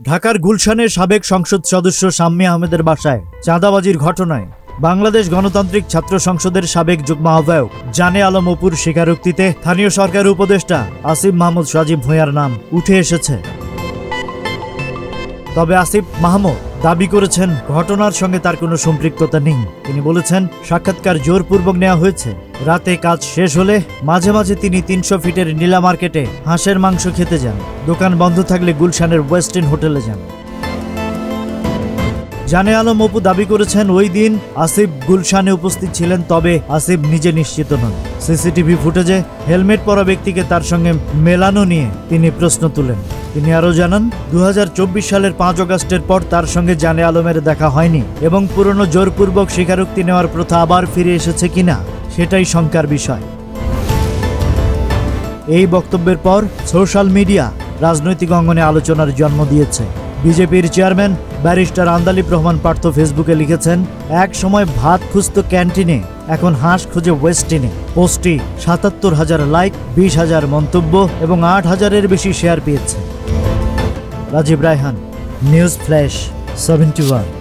ঢাকার গুলশানের সাবেক সংসদ সদস্য শাম্মী আহমেদের বাসায় চাঁদাবাজির ঘটনায় বাংলাদেশ গণতান্ত্রিক ছাত্র সংসদের সাবেক যুগ্ম আহ্বায়ক জানে আলম অপুর স্বীকারোক্তিতে স্থানীয় সরকার উপদেষ্টা আসিফ মাহমুদ সজীব ভূঁইয়ার নাম উঠে এসেছে। তবে আসিফ মাহমুদ দাবি করেছেন ঘটনার সঙ্গে তার কোনো সম্পৃক্ততা নেই। তিনি বলেছেন সাক্ষাৎকার জোরপূর্বক নেওয়া হয়েছে। রাতে কাজ শেষ হলে মাঝে মাঝে তিনি ৩০০ ফিটের নীলা মার্কেটে হাঁসের মাংস খেতে যান। দোকান বন্ধ থাকলে গুলশানের ওয়েস্টিন হোটেলে যান। জানে আলম অপু দাবি করেছেন ওই দিন আসিফ গুলশানে উপস্থিত ছিলেন, তবে আসিফ নিজে নিশ্চিত নন। সিসিটিভি ফুটেজে হেলমেট পরা ব্যক্তিকে তার সঙ্গে মেলানো নিয়ে তিনি প্রশ্ন তুলেন। তিনি আরও জানান ২০২৪ সালের ৫ আগস্টের পর তার সঙ্গে জানে আলমের দেখা হয়নি এবং পুরনো জোরপূর্বক স্বীকারোক্তি নেওয়ার প্রথা আবার ফিরে এসেছে কিনা সেটাই শঙ্কার বিষয়। এই বক্তব্যের পর সোশ্যাল মিডিয়া রাজনৈতিক অঙ্গনে আলোচনার জন্ম দিয়েছে। বিজেপির চেয়ারম্যান ব্যারিস্টার আন্দালিব রহমান পার্থ ফেসবুকে লিখেছেন, এক সময় ভাত খুঁজত ক্যান্টিনে, এখন হাঁস খুঁজে ওয়েস্টিনে। পোস্টটি ৭৭,০০০ লাইক, ২০,০০০ মন্তব্য এবং ৮,০০০-এর বেশি শেয়ার পেয়েছে। Rajib Raihan, news flash 71।